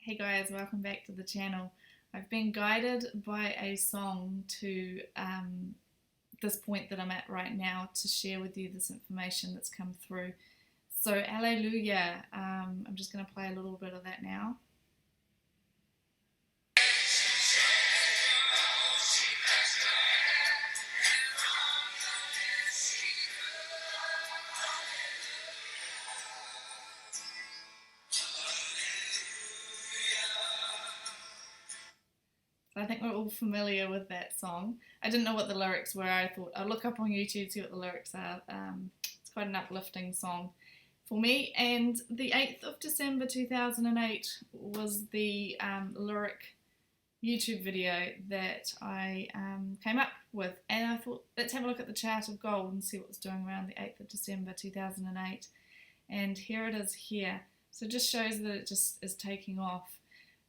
Hey guys, welcome back to the channel. I've been guided by a song to this point that I'm at right now to share with you this information that's come through. So, Alleluia. I'm just going to play a little bit of that now. I think we're all familiar with that song. I didn't know what the lyrics were. I thought I'll look up on YouTube, see what the lyrics are. It's quite an uplifting song for me. And the 8th of December 2008 was the lyric YouTube video that I came up with. And I thought, let's have a look at the chart of gold and see what was doing around the 8th of December 2008. And here it is here. So it just shows that it just is taking off.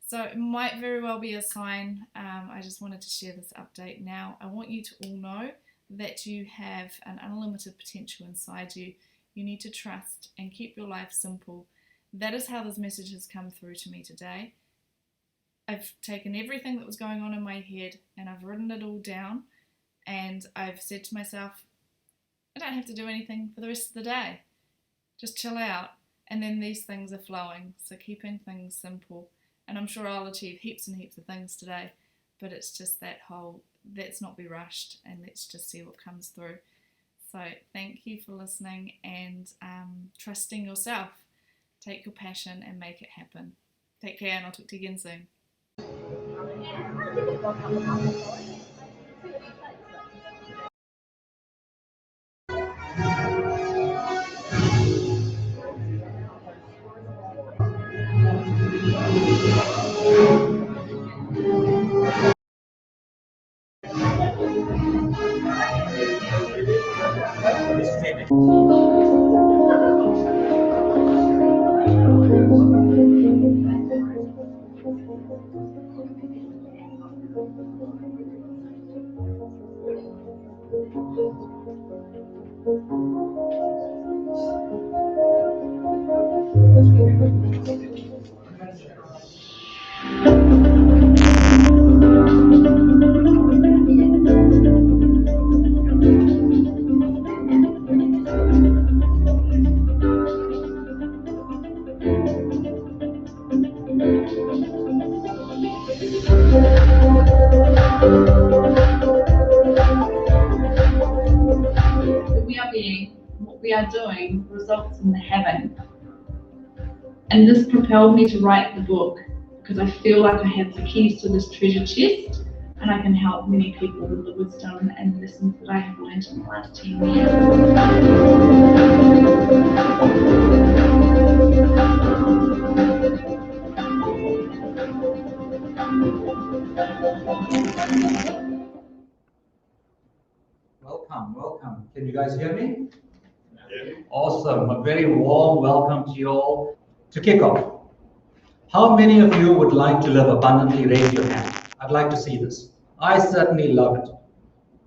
So it might very well be a sign. I just wanted to share this update now. I want you to all know that you have an unlimited potential inside you. You need to trust and keep your life simple. That is how this message has come through to me today. I've taken everything that was going on in my head and I've written it all down, and I've said to myself, I don't have to do anything for the rest of the day. Just chill out, and then these things are flowing. So keeping things simple. And I'm sure I'll achieve heaps and heaps of things today, but it's just that whole, let's not be rushed and let's just see what comes through. So thank you for listening and trusting yourself. Take your passion and make it happen. Take care, and I'll talk to you again soon. What we are doing results in the having. And this propelled me to write the book because I feel like I have the keys to this treasure chest and I can help many people with the wisdom and lessons that I have learned in the last 10 years. Welcome. Can you guys hear me? Yeah. Awesome. A very warm welcome to you all. To kick off, how many of you would like to live abundantly? Raise your hand. I'd like to see this. I certainly love it.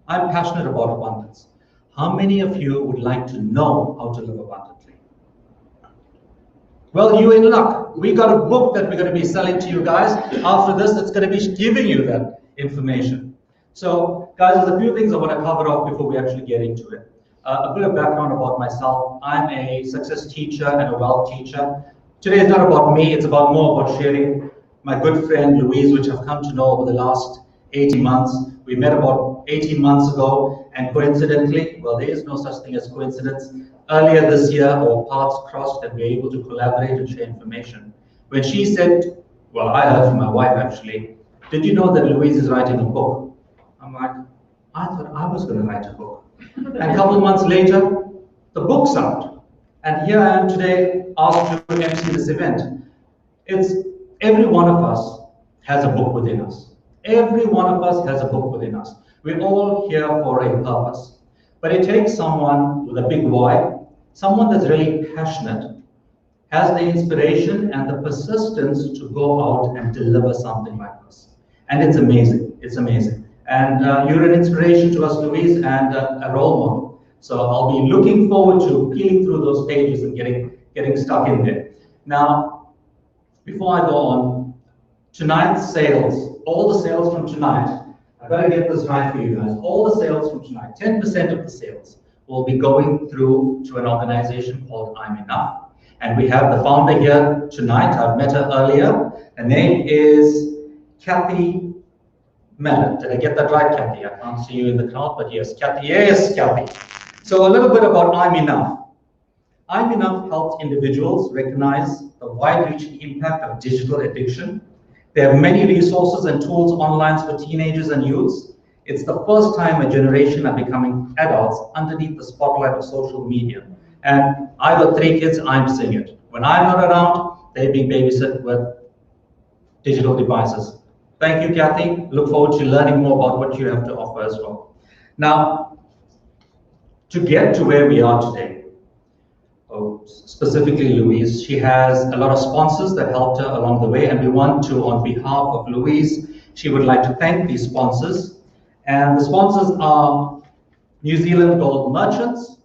I'm passionate about abundance. How many of you would like to know how to live abundantly? Well, you're in luck. We got a book that we're going to be selling to you guys. After this, it's going to be giving you that information. So, guys, there's a few things I want to cover off before we actually get into it. A bit of background about myself. I'm a success teacher and a wealth teacher. Today is not about me, it's about more about sharing. My good friend Louise, which I've come to know over the last 18 months. We met about 18 months ago, and coincidentally, well, there is no such thing as coincidence. Earlier this year, our paths crossed and we were able to collaborate and share information. When she said, well, I heard from my wife actually, did you know that Louise is writing a book? I'm like, I thought I was going to write a book. And a couple of months later, the book's out. And here I am today asked to MC this event. It's every one of us has a book within us. Every one of us has a book within us. We're all here for a purpose. But it takes someone with a big why, someone that's really passionate, has the inspiration and the persistence to go out and deliver something like this. And it's amazing. It's amazing. And you're an inspiration to us, Louise, and a role model. So I'll be looking forward to peeling through those pages and getting stuck in there. Now, before I go on, tonight's sales, all the sales from tonight, I've got to get this right for you guys, all the sales from tonight, 10% of the sales will be going through to an organization called I'm Enough. And we have the founder here tonight. I've met her earlier. Her name is Kathy Mellon. Did I get that right, Kathy? I can't see you in the crowd, but yes, Kathy. Yes, Kathy. So a little bit about I'm Enough. I'm Enough helps individuals recognize the wide-reaching impact of digital addiction. There are many resources and tools online for teenagers and youths. It's the first time a generation are becoming adults underneath the spotlight of social media. And I've got 3 kids, I'm seeing it. When I'm not around, they're being babysat with digital devices. Thank you, Kathy. Look forward to learning more about what you have to offer as well. Now, to get to where we are today, specifically Louise, she has a lot of sponsors that helped her along the way, and we want to, on behalf of Louise, she would like to thank these sponsors. And the sponsors are New Zealand Gold Merchants,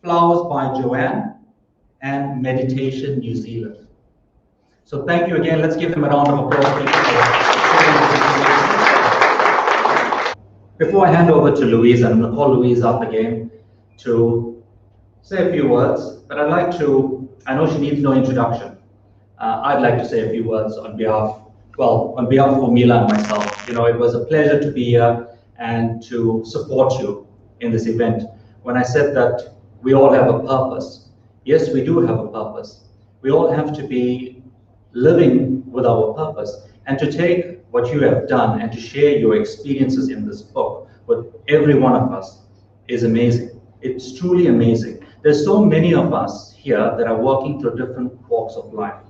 Flowers by Joanne, and Meditation New Zealand. So thank you again. Let's give them a round of applause. Before I hand over to Louise, I'm going to call Louise up again to say a few words, but I'd like to, I know she needs no introduction. I'd like to say a few words on behalf of Mila and myself. You know, it was a pleasure to be here and to support you in this event. When I said that we all have a purpose, yes, we do have a purpose. We all have to be living with our purpose, and to take what you have done and to share your experiences in this book with every one of us is amazing. It's truly amazing. There's so many of us here that are working through different walks of life.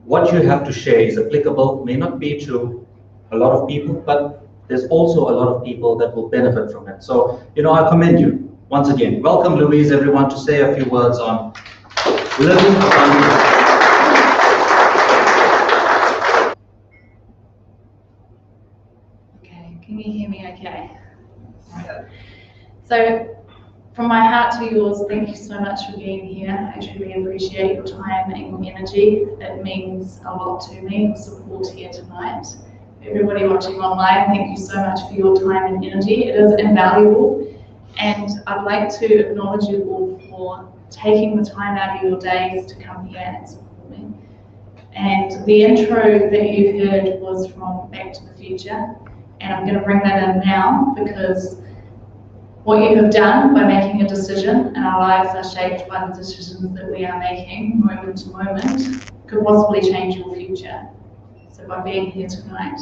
What you have to share is applicable, may not be to a lot of people, but there's also a lot of people that will benefit from it. So, you know, I commend you once again. Welcome, Louise, everyone, to say a few words on living abundantly. Okay, can you hear me okay? So, from my heart to yours, thank you so much for being here. I truly appreciate your time and your energy. It means a lot to me, your support here tonight. Everybody watching online, thank you so much for your time and energy. It is invaluable, and I'd like to acknowledge you all for taking the time out of your days to come here and support me. And the intro that you heard was from Back to the Future, and I'm going to bring that in now because what you have done by making a decision, and our lives are shaped by the decisions that we are making moment to moment, could possibly change your future. So by being here tonight.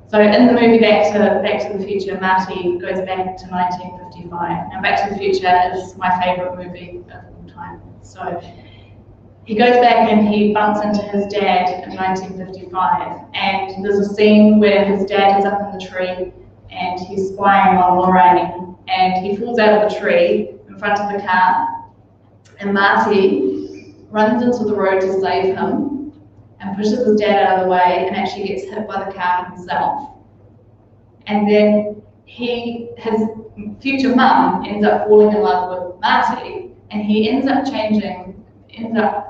So in the movie Back to the Future, Marty goes back to 1955. Now Back to the Future is my favourite movie of all time. So he goes back and he bumps into his dad in 1955, and there's a scene where his dad is up in the tree and he's spying on Lorraine, and he falls out of the tree in front of the car, and Marty runs into the road to save him and pushes his dad out of the way and actually gets hit by the car himself. And then his future mum ends up falling in love with Marty, and he ends up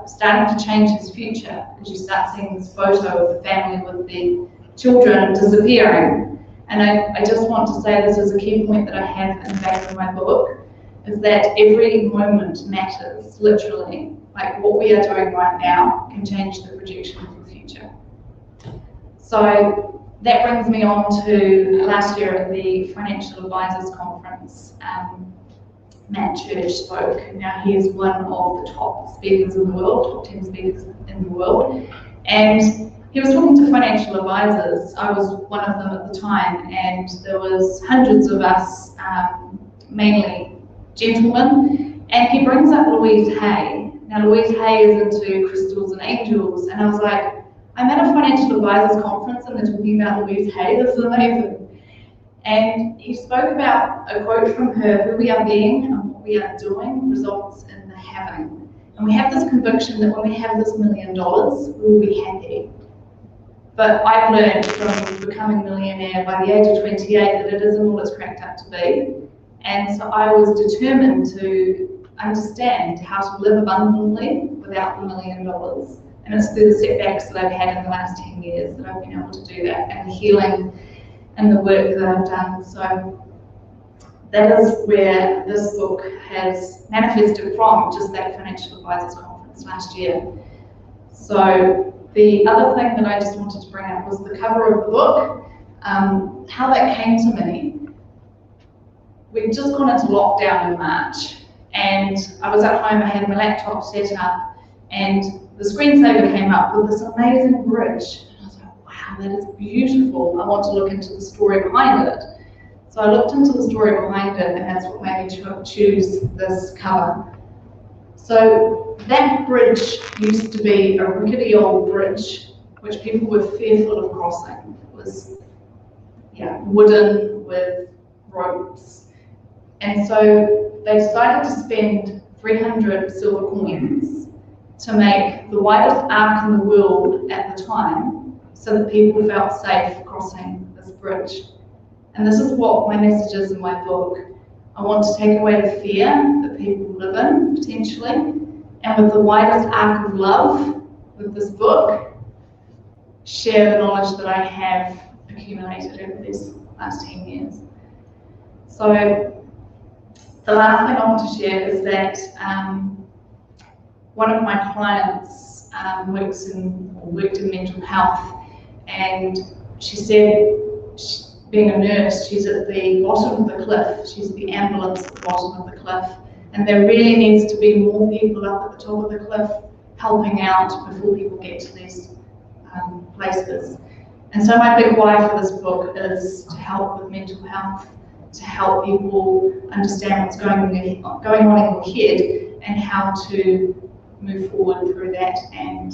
starting to change his future, because you start seeing this photo of the family with the children disappearing. And I just want to say, this is a key point that I have in the back of my book, is that every moment matters, literally. Like what we are doing right now can change the projection of the future. So that brings me on to last year at the Financial Advisors Conference. Matt Church spoke. Now he is one of the top speakers in the world, top 10 speakers in the world. And he was talking to financial advisors. I was one of them at the time, and there was hundreds of us, mainly gentlemen, and he brings up Louise Hay. Now Louise Hay is into crystals and angels, and I was like, I'm at a financial advisors conference and they're talking about Louise Hay, this is amazing. And he spoke about a quote from her: who we are being and what we are doing results in the having. And we have this conviction that when we have this $1 million, we will be happy. But I've learned from becoming a millionaire by the age of 28 that it isn't all it's cracked up to be. And so I was determined to understand how to live abundantly without the $1 million. And it's through the setbacks that I've had in the last 10 years that I've been able to do that, and the healing and the work that I've done. So that is where this book has manifested from, just that Financial Advisors Conference last year. So the other thing that I just wanted to bring up was the cover of the book, how that came to me. We'd just gone into lockdown in March, and I was at home, I had my laptop set up, and the screensaver came up with this amazing bridge. And I was like, wow, that is beautiful. I want to look into the story behind it. So I looked into the story behind it, and that's what made me choose this cover. So that bridge used to be a rickety old bridge, which people were fearful of crossing. It was wooden with ropes. And so they decided to spend 300 silver coins to make the widest arc in the world at the time, so that people felt safe crossing this bridge. And this is what my message is in my book. I want to take away the fear that people live in, potentially, and with the widest arc of love, with this book, share the knowledge that I have accumulated over these last 10 years. So the last thing I want to share is that one of my clients worked in mental health, and she said, being a nurse, she's at the bottom of the cliff. She's the ambulance at the bottom of the cliff. And there really needs to be more people up at the top of the cliff helping out before people get to these places. And so my big why for this book is to help with mental health, to help people understand what's going on in your head and how to move forward through that and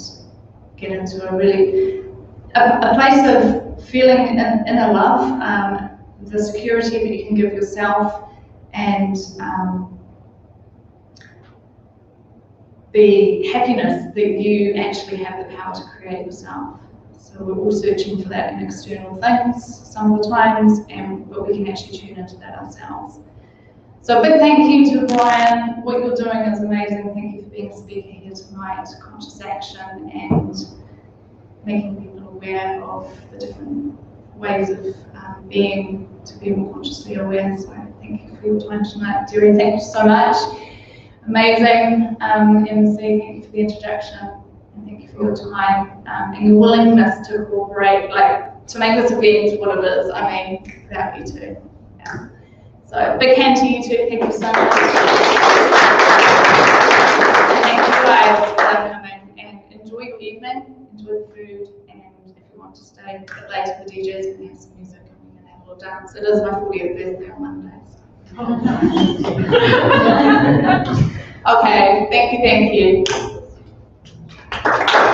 get into a place of feeling inner love, the security that you can give yourself, and the happiness that you actually have the power to create yourself. So we're all searching for that in external things some of the times, but we can actually tune into that ourselves. So a big thank you to Brian. What you're doing is amazing. Thank you for being a speaker here tonight. Conscious action and making people aware of the different ways of being, to be more consciously aware. So thank you for your time tonight. Deirdre, thank you so much. Amazing MC, thank you for the introduction, and thank you for your time and your willingness to cooperate, to make this event what it is. I mean, without you two. Yeah. So big hand to you too, thank you so much. Thank you guys for coming, and enjoy your evening, enjoy the food, and if you want to stay a bit later, the DJ's going to have some music and we're going to have a little dance. It is my 40th birthday on Monday. So. Okay, thank you.